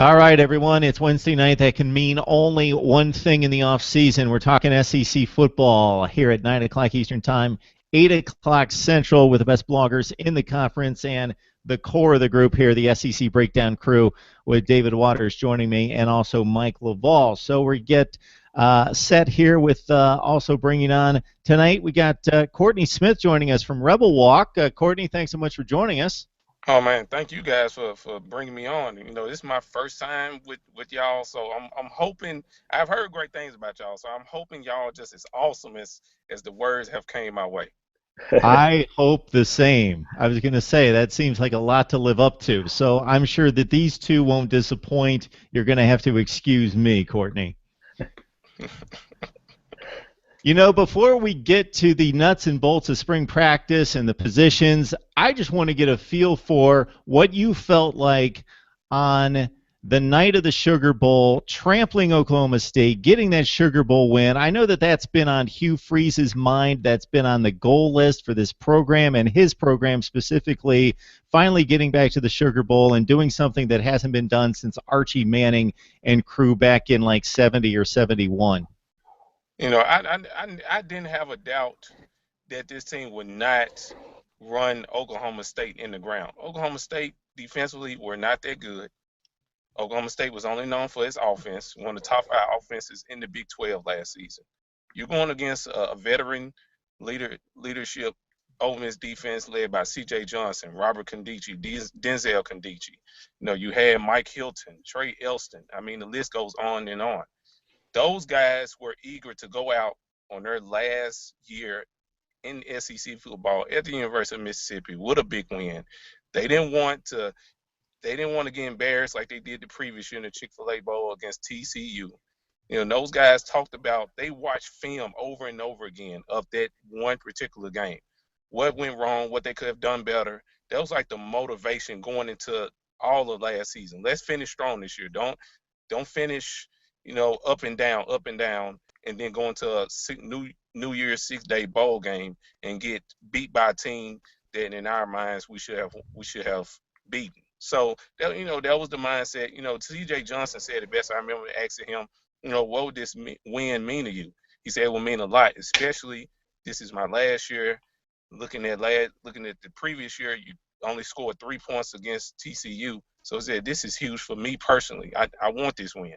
All right, everyone. It's Wednesday night. That can mean only one thing in the off season. We're talking SEC football here at 9 o'clock Eastern Time, 8 o'clock Central, with the best bloggers in the conference and the core of the group here, the SEC Breakdown crew, with David Waters joining me and also Mike Loveall. So we get set here with also bringing on tonight. We got Courtney Smith joining us from Rebel Walk. Courtney, thanks so much for joining us. Oh man, thank you guys for bringing me on. This is my first time with y'all, so I'm hoping I've heard great things about y'all, so I'm hoping y'all just as awesome as the words have came my way. I hope the same. I was going to say that seems like a lot to live up to. So I'm sure that these two won't disappoint. You're going to have to excuse me, Courtney. Before we get to the nuts and bolts of spring practice and the positions, I just want to get a feel for what you felt like on the night of the Sugar Bowl, trampling Oklahoma State, getting that Sugar Bowl win. I know that that's been on Hugh Freeze's mind. That's been on the goal list for this program and his program specifically, finally getting back to the Sugar Bowl and doing something that hasn't been done since Archie Manning and crew back in like 70 or 71. I didn't have a doubt that this team would not run Oklahoma State in the ground. Oklahoma State defensively were not that good. Oklahoma State was only known for its offense, one of the top five offenses in the Big 12 last season. You're going against a veteran leadership Ole Miss defense led by C.J. Johnson, Robert Kondichi, Denzel Kondichi. You had Mike Hilton, Trey Elston. I mean, the list goes on and on. Those guys were eager to go out on their last year in SEC football at the University of Mississippi with a big win. They didn't want to get embarrassed like they did the previous year in the Chick-fil-A Bowl against TCU. Those guys talked about, they watched film over and over again of that one particular game. What went wrong, what they could have done better. That was like the motivation going into all of last season. Let's finish strong this year. Don't finish, up and down, and then go into a New Year's 6-day bowl game and get beat by a team that in our minds we should have beaten. So that was the mindset. C.J. Johnson said it best. I remember asking him, what would this win mean to you? He said it will mean a lot, especially this is my last year. Looking at the previous year, you only scored 3 points against TCU. So he said this is huge for me personally. I want this win.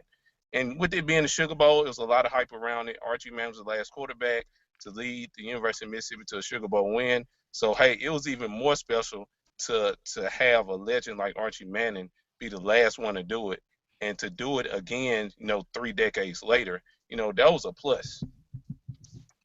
And with it being the Sugar Bowl, there was a lot of hype around it. Archie Manning was the last quarterback to lead the University of Mississippi to a Sugar Bowl win. So hey, it was even more special to have a legend like Archie Manning be the last one to do it, and to do it again, 3 decades later, that was a plus.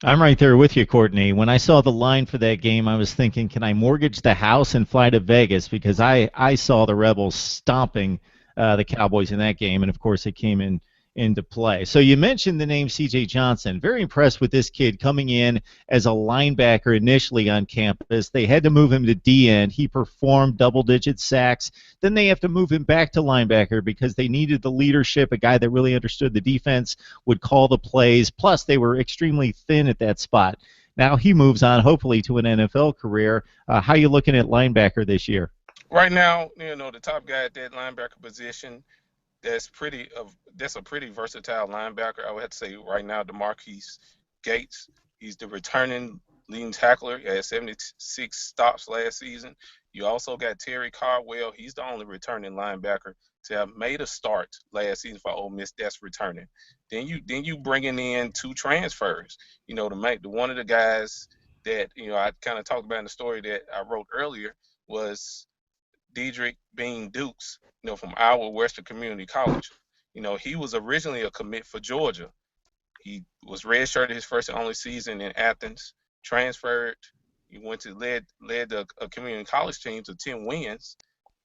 I'm right there with you, Courtney. When I saw the line for that game, I was thinking, can I mortgage the house and fly to Vegas? Because I saw the Rebels stomping the Cowboys in that game, and of course it came into play. So you mentioned the name C.J. Johnson. Very impressed with this kid coming in as a linebacker initially on campus. They had to move him to D-end. He performed double-digit sacks. Then they have to move him back to linebacker because they needed the leadership, a guy that really understood the defense, would call the plays. Plus, they were extremely thin at that spot. Now he moves on, hopefully, to an NFL career. How are you looking at linebacker this year? Right now, the top guy at that linebacker position, that's a pretty versatile linebacker. I would have to say right now, DeMarquise Gates. He's the returning leading tackler. He had 76 stops last season. You also got Terry Caldwell. He's the only returning linebacker to have made a start last season for Ole Miss that's returning. Then you bringing in 2 transfers. To make one of the guys that I kind of talked about in the story that I wrote earlier was Dedrick Bean Dukes, from Iowa Western Community College. He was originally a commit for Georgia. He was redshirted his first and only season in Athens, transferred. He went to led a community college team to 10 wins,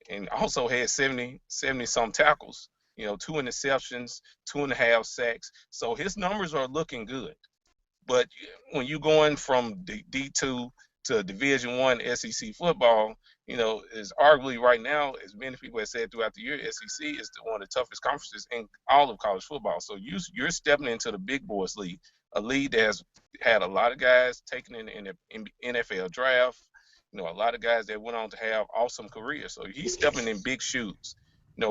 and also had 70 some tackles. 2 interceptions, 2.5 sacks. So his numbers are looking good. But when you're going from D2 to Division I SEC football, is arguably right now, as many people have said throughout the year, SEC is one of the toughest conferences in all of college football. So you're stepping into the big boys league, a league that has had a lot of guys taken in the NFL draft, a lot of guys that went on to have awesome careers. So he's stepping in big shoes.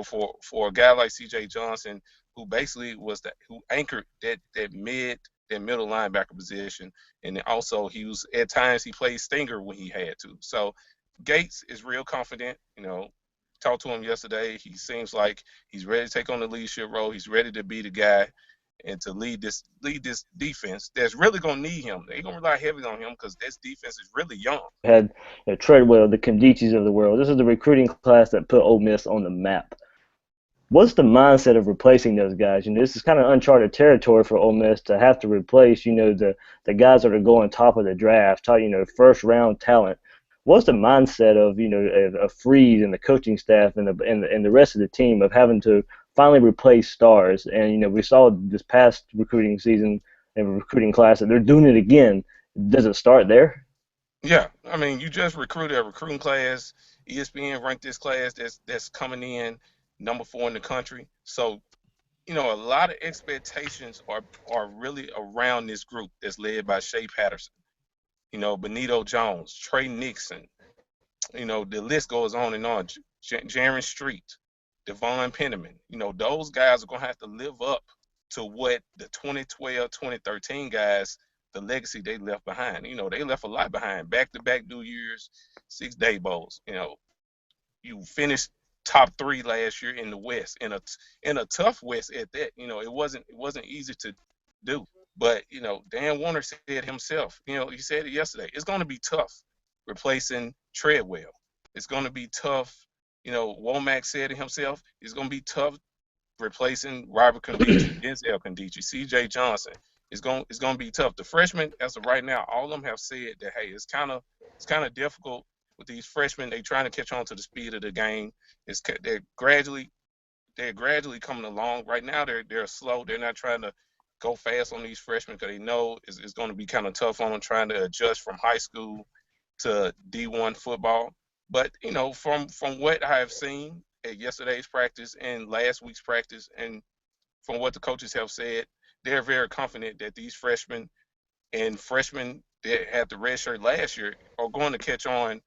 For a guy like C.J. Johnson, who basically was who anchored that middle linebacker position, and then also he was at times he played stinger when he had to. So Gates is real confident. Talked to him yesterday. He seems like he's ready to take on the leadership role. He's ready to be the guy and to lead this defense that's really gonna need him. They're gonna rely heavily on him because this defense is really young. Had Treadwell, the Condichis of the world. This is the recruiting class that put Ole Miss on the map. What's the mindset of replacing those guys? This is kind of uncharted territory for Ole Miss to have to replace, the guys that are going top of the draft, first round talent. What's the mindset of, of Freeze and the coaching staff and the rest of the team of having to finally replace stars? And we saw this past recruiting season and recruiting class that they're doing it again. Does it start there? Yeah, I mean, you just recruited a recruiting class. ESPN ranked this class that's coming in number 4 in the country. So, a lot of expectations are really around this group that's led by Shea Patterson, Benito Jones, Trey Nixon. The list goes on and on. Jaron Street, Devon Penniman. Those guys are going to have to live up to what the 2012, 2013 guys, the legacy they left behind. They left a lot behind. Back-to-back New Year's, 6-day bowls. You finished top 3 last year in the West, in a tough West at that. It wasn't easy to do. But Dan Warner said himself. He said it yesterday. It's going to be tough replacing Treadwell. It's going to be tough. Womack said it himself. It's going to be tough replacing Robert Condici, Denzel Condici, C.J. Johnson. It's going to be tough. The freshmen, as of right now, all of them have said that hey, it's kind of difficult with these freshmen. They're trying to catch on to the speed of the game. They're gradually coming along. Right now, they're slow. They're not trying to go fast on these freshmen because they know it's going to be kind of tough on them trying to adjust from high school to D1 football. But from what I have seen at yesterday's practice and last week's practice, and from what the coaches have said, they're very confident that these freshmen and freshmen that had the red shirt last year are going to catch on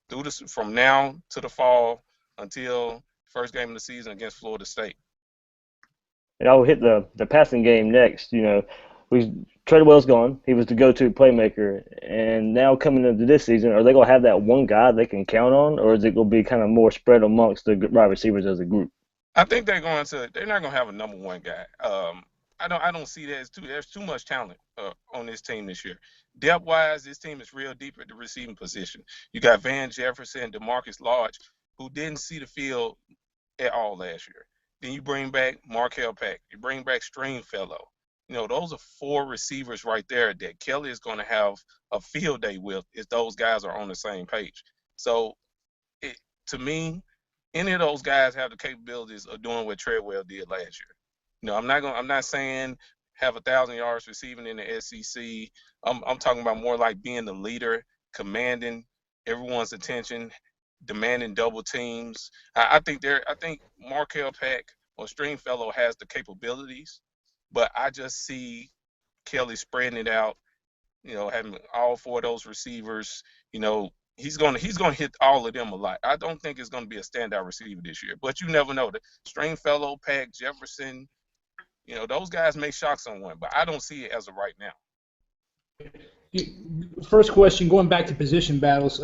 through this from now to the fall until first game of the season against Florida State. And I'll hit the passing game next. We Treadwell's gone. He was the go-to playmaker, and now coming into this season, are they gonna have that one guy they can count on, or is it gonna be kind of more spread amongst the wide receivers as a group? I think they're not going to have a number one guy. I don't see that there's too much talent on this team this year. Depth wise, this team is real deep at the receiving position. You got Van Jefferson, DeMarcus Lodge, who didn't see the field at all last year. Then you bring back Markel Pack. You bring back Stringfellow. Those are 4 receivers right there that Kelly is going to have a field day with if those guys are on the same page. So, to me, any of those guys have the capabilities of doing what Treadwell did last year. I'm not saying have 1,000 yards receiving in the SEC. I'm talking about more like being the leader, commanding everyone's attention, demanding double teams. I think Markel Pack or Stringfellow has the capabilities, but I just see Kelly spreading it out. Having all 4 of those receivers. He's gonna hit all of them a lot. I don't think it's gonna be a standout receiver this year, but you never know. The Stringfellow, Pack, Jefferson, those guys may shock someone, but I don't see it as of right now. First question, going back to position battles,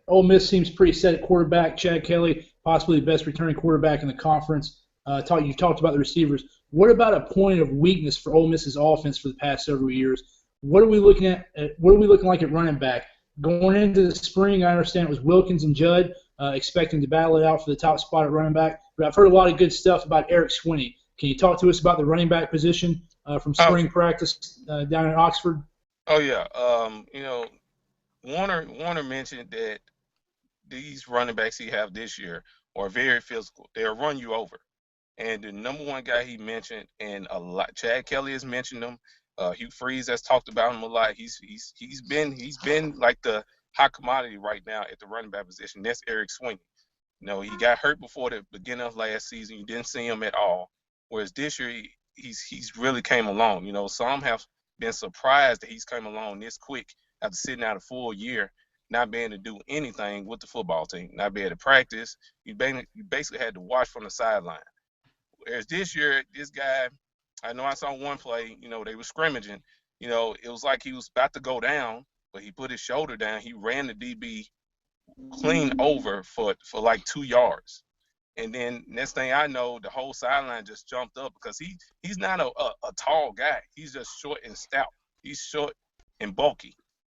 Ole Miss seems pretty set at quarterback. Chad Kelly, possibly the best returning quarterback in the conference. You talked about the receivers. What about a point of weakness for Ole Miss's offense for the past several years? What are we looking at? What are we looking like at running back? Going into the spring, I understand it was Wilkins and Judd expecting to battle it out for the top spot at running back. But I've heard a lot of good stuff about Eric Swinney. Can you talk to us about the running back position from spring practice down in Oxford? Oh yeah. Warner mentioned that these running backs he have this year are very physical. They'll run you over. And the number one guy he mentioned, and a lot, Chad Kelly has mentioned him. Hugh Freeze has talked about him a lot. He's been like the hot commodity right now at the running back position. That's Eric Swinney. He got hurt before the beginning of last season. You didn't see him at all. Whereas this year he's really came along. Some have been surprised that he's come along this quick after sitting out a full year. not being able to do anything with the football team, not being able to practice. You basically had to watch from the sideline. Whereas this year, this guy, I know I saw one play, they were scrimmaging. It was like he was about to go down, but he put his shoulder down. He ran the DB clean over for like 2 yards. And then next thing I know, the whole sideline just jumped up because he's not a tall guy. He's just short and stout. He's short and bulky.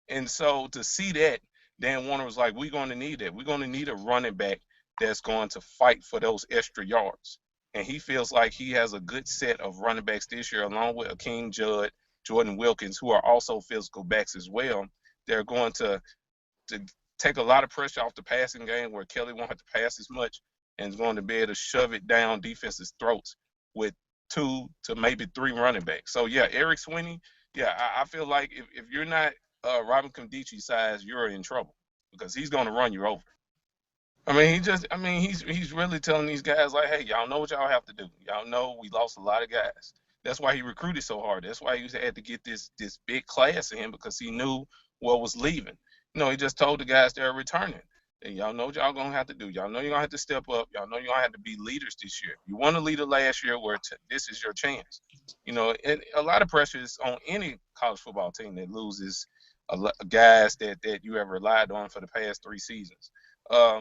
And so to see that, Dan Warner was like, we're going to need that. We're going to need a running back that's going to fight for those extra yards. And he feels like he has a good set of running backs this year, along with Akeem Judd, Jordan Wilkins, who are also physical backs as well. They're going to take a lot of pressure off the passing game where Kelly won't have to pass as much and is going to be able to shove it down defenses' throats with 2 to maybe 3 running backs. So, yeah, Eric Sweeney, yeah, I feel like if you're not Robin Nkemdiche size, you're in trouble because he's going to run you over. I mean, he's really telling these guys, like, hey, y'all know what y'all have to do. Y'all know we lost a lot of guys. That's why he recruited so hard. That's why he had to get this big class in him because he knew what was leaving. He just told the guys they're returning. And y'all know what y'all going to have to do. Y'all know you're going to have to step up. Y'all know you're going to have to be leaders this year. You won a leader last year where this is your chance. And a lot of pressure is on any college football team that loses guys that you have relied on for the past 3 seasons. A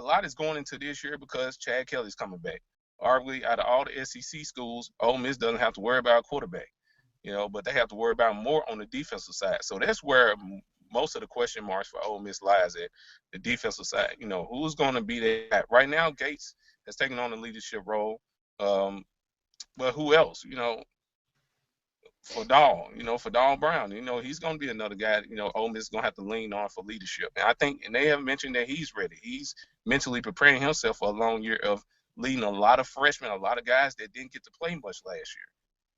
lot is going into this year because Chad Kelly's coming back. Arguably, out of all the SEC schools, Ole Miss doesn't have to worry about a quarterback, but they have to worry about more on the defensive side. So that's where most of the question marks for Ole Miss lies at the defensive side. Who's going to be there? Right now, Gates has taken on a leadership role. But who else? Fadal Brown, he's going to be another guy, Ole Miss is going to have to lean on for leadership. And they have mentioned that he's ready. He's mentally preparing himself for a long year of leading a lot of freshmen, a lot of guys that didn't get to play much last year.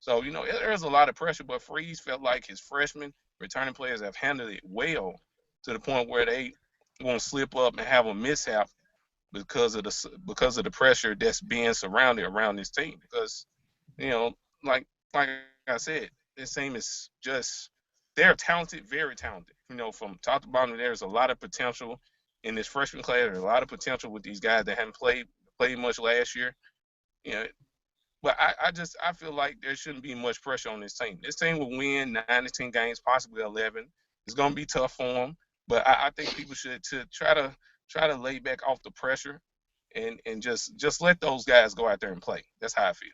So, there's a lot of pressure, but Freeze felt like his freshmen returning players have handled it well to the point where they won't slip up and have a mishap because of the pressure that's being surrounded around this team. Because, like I said, this team is just they're talented, very talented. From top to bottom, there's a lot of potential in this freshman class. There's a lot of potential with these guys that haven't played much last year. But I feel like there shouldn't be much pressure on this team. This team will win 9 to 10 games, possibly 11. It's going to be tough for them, but I think people should try to lay back off the pressure and just let those guys go out there and play. That's how I feel.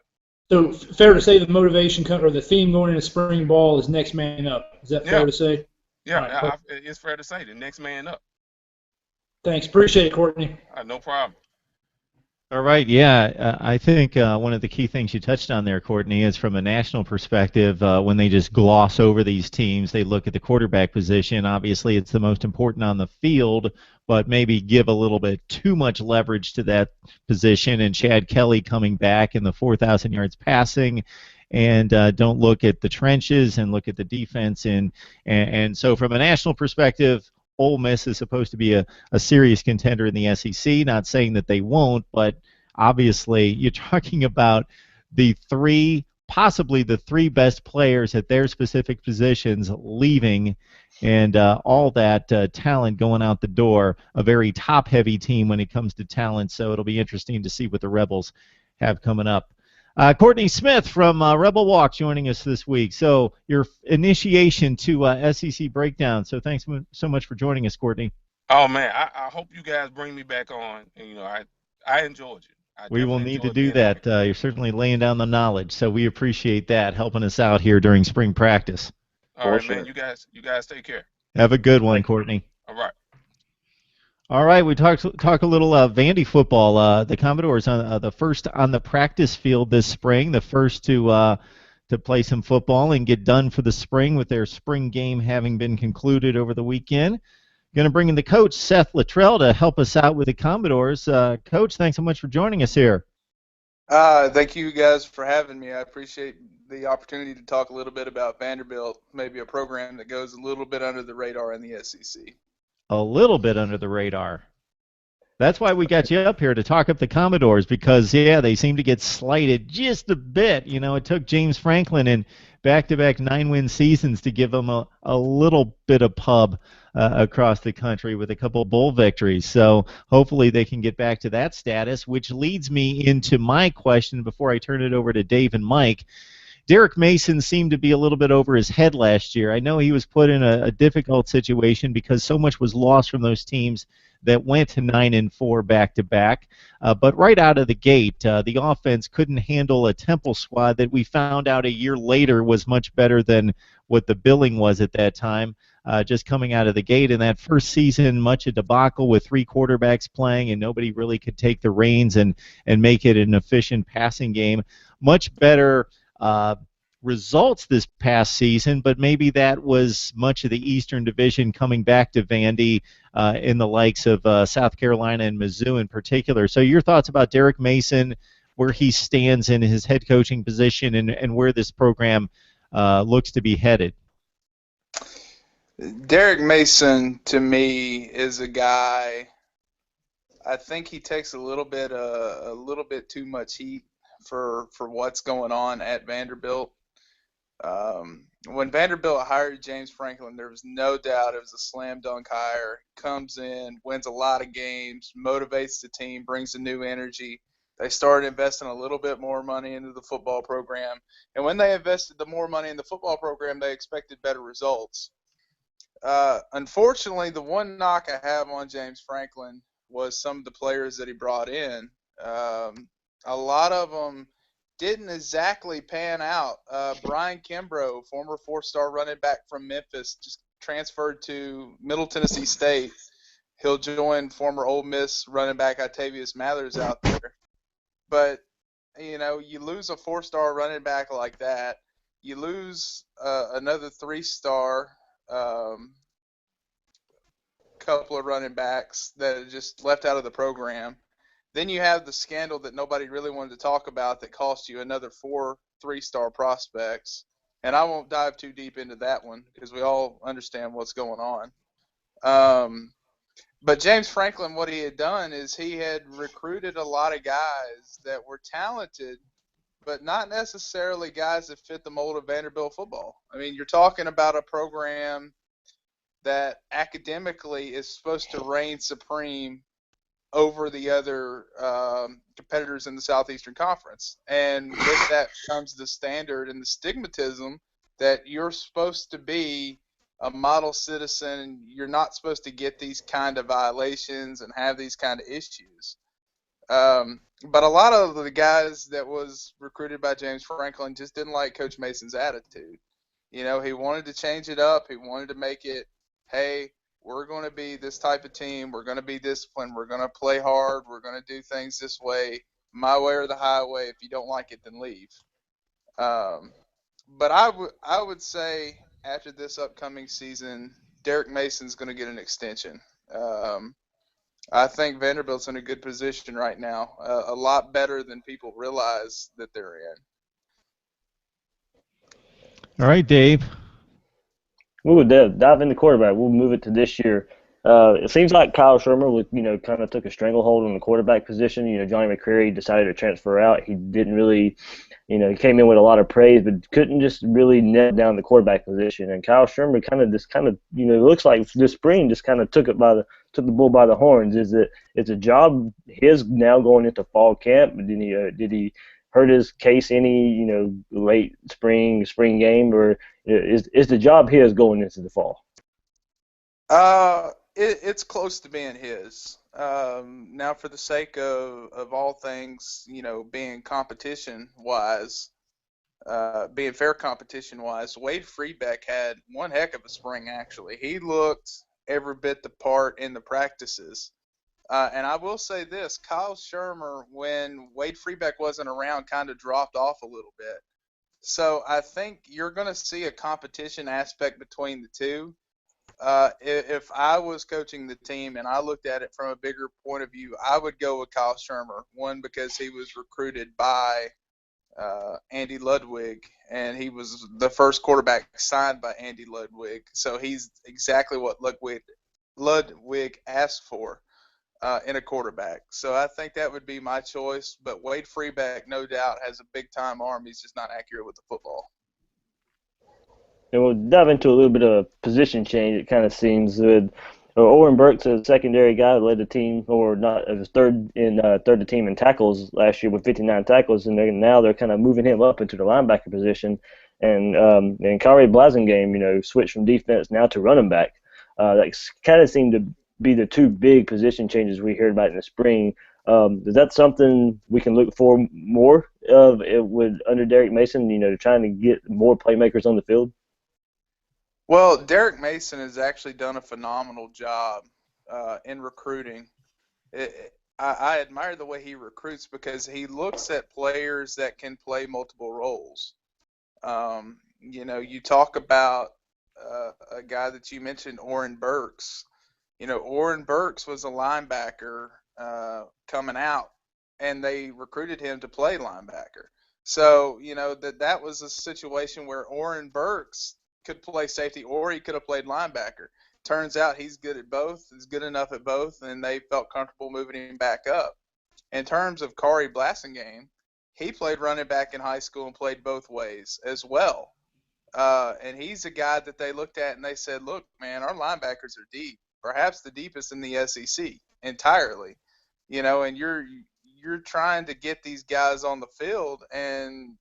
So fair to say the motivation or the theme going into spring ball is next man up. Is that fair to say? Yeah, right, it's fair to say the next man up. Thanks. Appreciate it, Courtney. No problem. All right, yeah, I think one of the key things you touched on there, Courtney, is from a national perspective, when they just gloss over these teams, they look at the quarterback position. Obviously, it's the most important on the field, but maybe give a little bit too much leverage to that position. And Chad Kelly coming back in the 4,000 yards passing, and don't look at the trenches and look at the defense. And so from a national perspective, Ole Miss is supposed to be a serious contender in the SEC. Not saying that they won't, but obviously you're talking about possibly the three best players at their specific positions leaving, and all that talent going out the door. A very top-heavy team when it comes to talent, so it'll be interesting to see what the Rebels have coming up. Courtney Smith from Rebel Walk joining us this week. So your initiation to SEC Breakdown. So thanks so much for joining us, Courtney. Oh, man, I hope you guys bring me back on. And, I enjoyed it. We will need to do that. You're certainly laying down the knowledge, so we appreciate that, helping us out here during spring practice. All right, man. You guys take care. Have a good one, Courtney. All right. All right, we talk a little Vandy football. The Commodores on the first on the practice field this spring, the first to play some football and get done for the spring with their spring game having been concluded over the weekend. Going to bring in the coach, Seth Luttrell, to help us out with the Commodores. Coach, thanks so much for joining us here. Thank you guys for having me. I appreciate the opportunity to talk a little bit about Vanderbilt, maybe a program that goes a little bit under the radar in the SEC. A little bit under the radar. That's why we got you up here to talk up the Commodores because, yeah, they seem to get slighted just a bit. You know, it took James Franklin in back-to-back 9-win seasons to give them a little bit of pub across the country with a couple of bowl victories. So hopefully they can get back to that status, which leads me into my question before I turn it over to Dave and Mike. Derek Mason seemed to be a little bit over his head last year. I know he was put in a difficult situation because so much was lost from those teams that went to 9-4 back to back. But right out of the gate, the offense couldn't handle a Temple squad that we found out a year later was much better than what the billing was at that time. Just coming out of the gate in that first season, much a debacle with three quarterbacks playing and nobody really could take the reins and make it an efficient passing game. Much better results this past season, but maybe that was much of the Eastern Division coming back to Vandy in the likes of South Carolina and Mizzou in particular. So your thoughts about Derek Mason, where he stands in his head coaching position, and where this program looks to be headed? Derek Mason, to me, is a guy. I think he takes a little bit too much heat for what's going on at Vanderbilt. When Vanderbilt hired James Franklin, there was no doubt it was a slam dunk hire. Comes in, wins a lot of games, motivates the team, brings a new energy. They started investing a little bit more money into the football program. And when they invested the more money in the football program, they expected better results. Unfortunately, the one knock I have on James Franklin was some of the players that he brought in. A lot of them didn't exactly pan out. Brian Kimbrough, former four-star running back from Memphis, just transferred to Middle Tennessee State. He'll join former Ole Miss running back Octavius Mathers out there. But, you know, you lose a four-star running back like that. You lose another three-star couple of running backs that are just left out of the program. Then you have the scandal that nobody really wanted to talk about that cost you another 4 3-star prospects. And I won't dive too deep into that one because we all understand what's going on. But James Franklin, what he had done is he had recruited a lot of guys that were talented, but not necessarily guys that fit the mold of Vanderbilt football. I mean, you're talking about a program that academically is supposed to reign supreme over the other competitors in the Southeastern Conference. And with that comes the standard and the stigmatism that you're supposed to be a model citizen and you're not supposed to get these kind of violations and have these kind of issues. But a lot of the guys that was recruited by James Franklin just didn't like Coach Mason's attitude. You know, he wanted to change it up. He wanted to make it, hey, we're going to be this type of team. We're going to be disciplined. We're going to play hard. We're going to do things this way, my way or the highway. If you don't like it, then leave. But I would say after this upcoming season, Derek Mason's going to get an extension. I think Vanderbilt's in a good position right now, a lot better than people realize that they're in. All right, Dave. We'll dive into quarterback. We'll move it to this year. It seems like Kyle Shermer was, kind of took a stranglehold on the quarterback position. Johnny McCreary decided to transfer out. He didn't really, he came in with a lot of praise, but couldn't just really net down the quarterback position. And Kyle Shermer looks like this spring just kind of took the bull by the horns. Is a job his now going into fall camp? Did he hurt his case any, late spring game, or is the job his going into the fall? It's close to being his. Now, for the sake of all things, being competition-wise, being fair competition-wise, Wade Freebeck had one heck of a spring, actually. He looked every bit the part in the practices. And I will say this, Kyle Shermer, when Wade Freebeck wasn't around, kind of dropped off a little bit. So I think you're going to see a competition aspect between the two. If I was coaching the team and I looked at it from a bigger point of view, I would go with Kyle Shermer. One, because he was recruited by Andy Ludwig, and he was the first quarterback signed by Andy Ludwig. So he's exactly what Ludwig asked for. in a quarterback. So I think that would be my choice. But Wade Freeback, no doubt, has a big-time arm. He's just not accurate with the football. And we'll dive into a little bit of position change. It kind of seems with Oren Burks, a secondary guy that led the team, or not, it was third to team in tackles last year with 59 tackles, and now they're kind of moving him up into the linebacker position. And Kari Blasingame, switched from defense now to running back. That kind of seemed to be the two big position changes we heard about in the spring. Is that something we can look for more of with under Derek Mason? Trying to get more playmakers on the field. Well, Derek Mason has actually done a phenomenal job in recruiting. I admire the way he recruits because he looks at players that can play multiple roles. You talk about a guy that you mentioned, Oren Burks. Oren Burks was a linebacker coming out, and they recruited him to play linebacker. So, that was a situation where Oren Burks could play safety or he could have played linebacker. Turns out he's good at both, is good enough at both, and they felt comfortable moving him back up. In terms of Kari Blasingame, he played running back in high school and played both ways as well. And he's a guy that they looked at and they said, look, man, our linebackers are deep, perhaps the deepest in the SEC entirely. And you're trying to get these guys on the field, and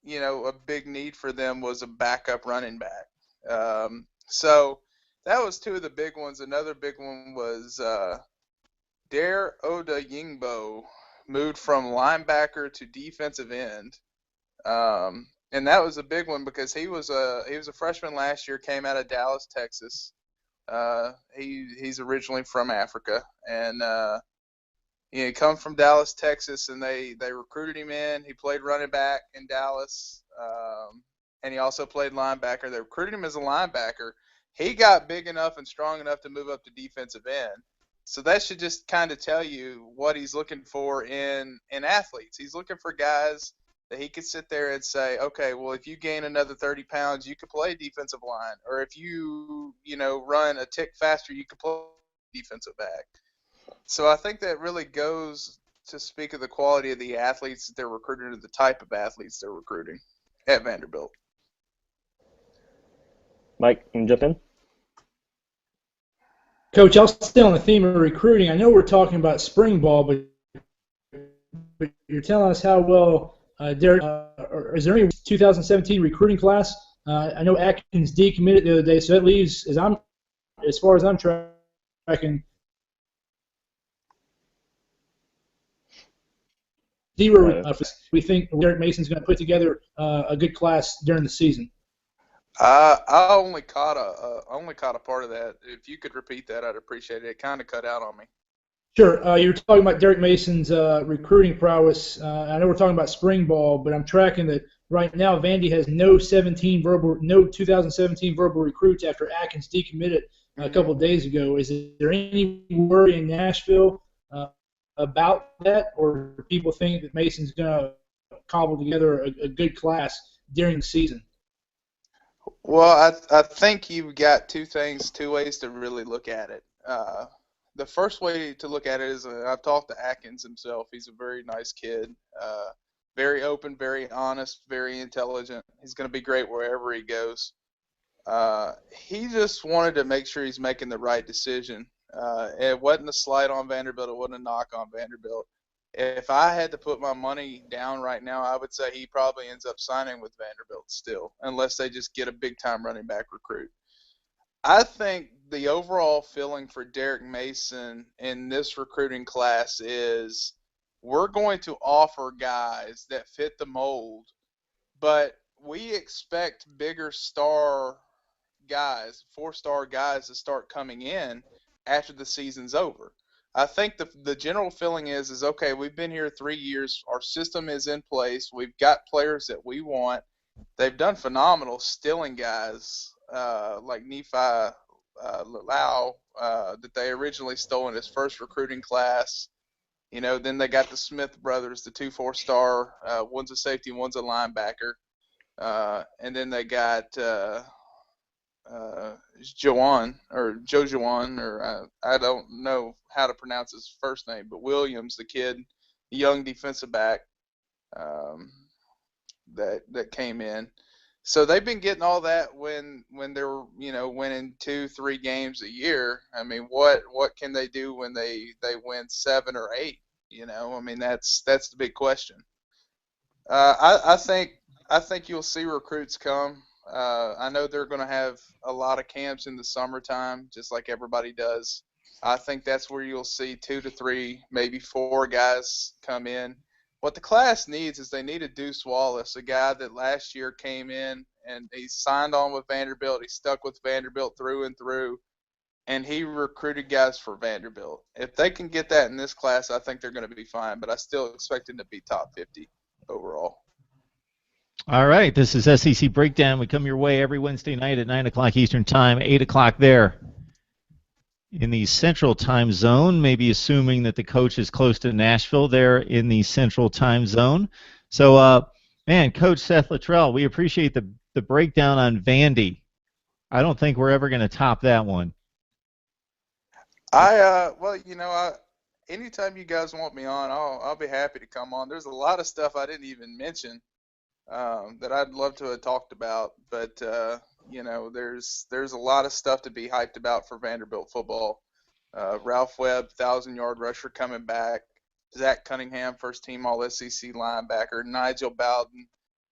a big need for them was a backup running back. So that was two of the big ones. Another big one was Dare Oda Yingbo moved from linebacker to defensive end. And that was a big one because he was a freshman last year, came out of Dallas, Texas. He's originally from Africa, and he comes from Dallas, Texas, and they recruited him in. He played running back in Dallas, and he also played linebacker. They recruited him as a linebacker. He got big enough and strong enough to move up to defensive end. So that should just kind of tell you what he's looking for in athletes. He's looking for guys that he could sit there and say, okay, well, if you gain another 30 pounds, you could play defensive line. Or if you run a tick faster, you could play defensive back. So I think that really goes to speak of the quality of the athletes that they're recruiting or the type of athletes they're recruiting at Vanderbilt. Mike, can you jump in? Coach, I'll stay on the theme of recruiting. I know we're talking about spring ball, but you're telling us how well Derek. Is there any 2017 recruiting class? I know Atkins decommitted the other day, so that leaves, as far as I'm tracking, zero. We think Derek Mason's going to put together a good class during the season. I only caught a part of that. If you could repeat that, I'd appreciate it. It kind of cut out on me. Sure. You're talking about Derek Mason's recruiting prowess. I know we're talking about spring ball, but I'm tracking that right now. Vandy has no 2017 verbal recruits after Atkins decommitted a couple of days ago. Is there any worry in Nashville about that, or do people think that Mason's going to cobble together a good class during the season? Well, I think you've got two ways to really look at it. The first way to look at it is I've talked to Atkins himself. He's a very nice kid, very open, very honest, very intelligent. He's going to be great wherever he goes. He just wanted to make sure he's making the right decision. It wasn't a slight on Vanderbilt. It wasn't a knock on Vanderbilt. If I had to put my money down right now, I would say he probably ends up signing with Vanderbilt still, unless they just get a big-time running back recruit. I think the overall feeling for Derek Mason in this recruiting class is we're going to offer guys that fit the mold, but we expect bigger star guys, 4-star guys to start coming in after the season's over. I think the general feeling is okay, we've been here 3 years. Our system is in place. We've got players that we want. They've done phenomenal stealing guys like Loveall that they originally stole in his first recruiting class. Then they got the Smith brothers, the 2 4-star. One's a safety, one's a linebacker. And then they got Jawan or Joe Jawan, or I don't know how to pronounce his first name, but Williams, the kid, the young defensive back um, that came in. So they've been getting all that when they're winning 2-3 games a year. I mean, what can they do when they win 7 or 8? I mean that's the big question. I think you'll see recruits come. I know they're going to have a lot of camps in the summertime, just like everybody does. I think that's where you'll see 2 to 3, maybe 4 guys come in. What the class needs is they need a Deuce Wallace, a guy that last year came in and he signed on with Vanderbilt. He stuck with Vanderbilt through and through, and he recruited guys for Vanderbilt. If they can get that in this class, I think they're going to be fine, but I still expect them to be top 50 overall. All right, this is SEC Breakdown. We come your way every Wednesday night at 9 o'clock Eastern Time, 8 o'clock there in the Central Time Zone, maybe assuming that the coach is close to Nashville there in the Central Time Zone. So, man, Coach Seth Luttrell, we appreciate the breakdown on Vandy. I don't think we're ever going to top that one. Anytime you guys want me on, I'll be happy to come on. There's a lot of stuff I didn't even mention that I'd love to have talked about, but there's a lot of stuff to be hyped about for Vanderbilt football. Ralph Webb, 1,000-yard rusher coming back. Zach Cunningham, first-team All-SEC linebacker. Nigel Bowden,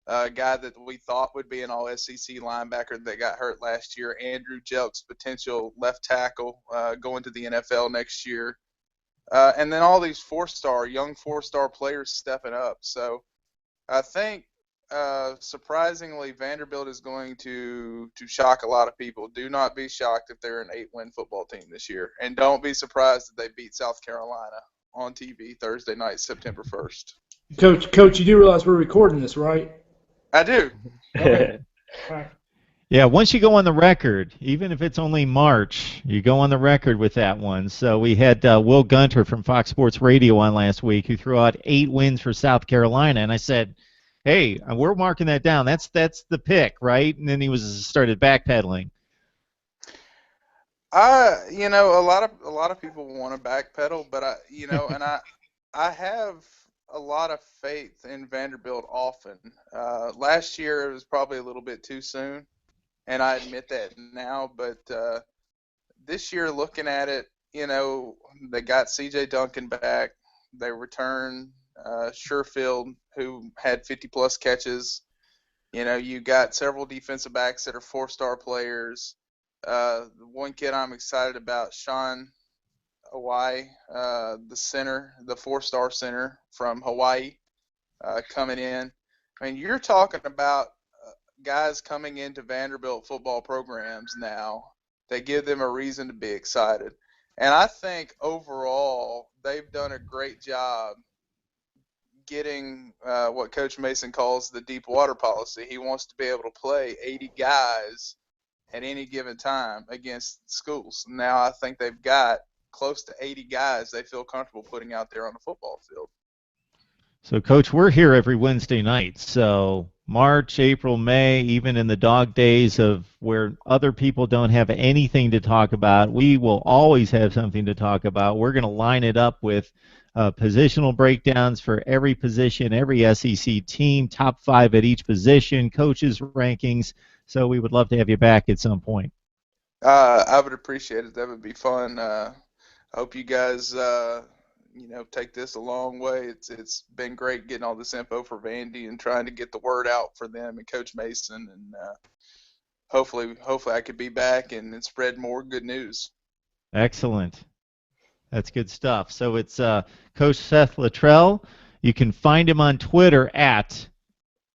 a guy that we thought would be an All-SEC linebacker that got hurt last year. Andrew Jelks, potential left tackle, going to the NFL next year. And then all these young four-star players stepping up. So I think surprisingly, Vanderbilt is going to shock a lot of people. Do not be shocked if they're an 8-win football team this year. And don't be surprised that they beat South Carolina on TV Thursday night, September 1st. Coach, you do realize we're recording this, right? I do. Okay. All right. Yeah, once you go on the record, even if it's only March, you go on the record with that one. So we had Will Gunter from Fox Sports Radio on last week who threw out 8 wins for South Carolina, and I said, hey, we're marking that down. That's the pick, right? And then he started backpedaling. A lot of people want to backpedal, but I have a lot of faith in Vanderbilt often. Last year it was probably a little bit too soon, and I admit that now. But this year, looking at it, they got C.J. Duncan back. They returned Sherfield, who had 50-plus catches. You got several defensive backs that are 4-star players. The one kid I'm excited about, Sean Hawaii, the center, the 4-star center from Hawaii, coming in. I mean, you're talking about guys coming into Vanderbilt football programs now that give them a reason to be excited. And I think overall they've done a great job getting what Coach Mason calls the deep water policy. He wants to be able to play 80 guys at any given time against schools. Now I think they've got close to 80 guys they feel comfortable putting out there on the football field. So, Coach, we're here every Wednesday night. So March, April, May, even in the dog days of where other people don't have anything to talk about, we will always have something to talk about. We're going to line it up with positional breakdowns for every position, every SEC team, top 5 at each position, coaches' rankings. So we would love to have you back at some point. I would appreciate it. That would be fun. I hope you guys take this a long way. It's been great getting all this info for Vandy and trying to get the word out for them and Coach Mason, and hopefully I could be back and spread more good news. Excellent. That's good stuff. So it's Coach Seth Luttrell. You can find him on Twitter at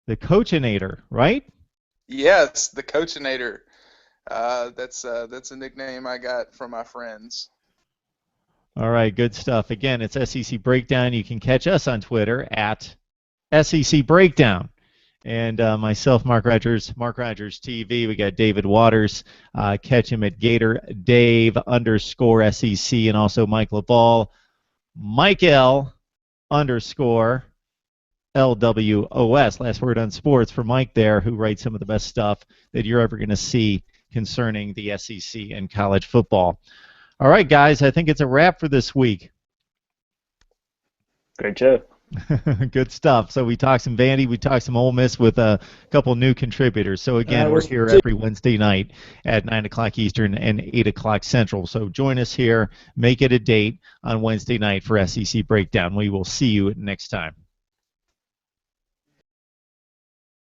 the Coachinator, right? Yes, the Coachinator. That's a nickname I got from my friends. All right, good stuff. Again, it's SEC Breakdown. You can catch us on Twitter at SEC Breakdown. And myself, Mark Rogers TV. We got David Waters. Catch him at GatorDave_SEC, and also Mike Loveall, Mike_LWOS. Last word on sports for Mike there, who writes some of the best stuff that you're ever going to see concerning the SEC and college football. All right, guys, I think it's a wrap for this week. Great show. Good stuff. So we talked some Vandy, we talked some Ole Miss with a couple new contributors. So again, we're here every Wednesday night at 9 o'clock Eastern and 8 o'clock Central. So join us here. Make it a date on Wednesday night for SEC Breakdown. We will see you next time.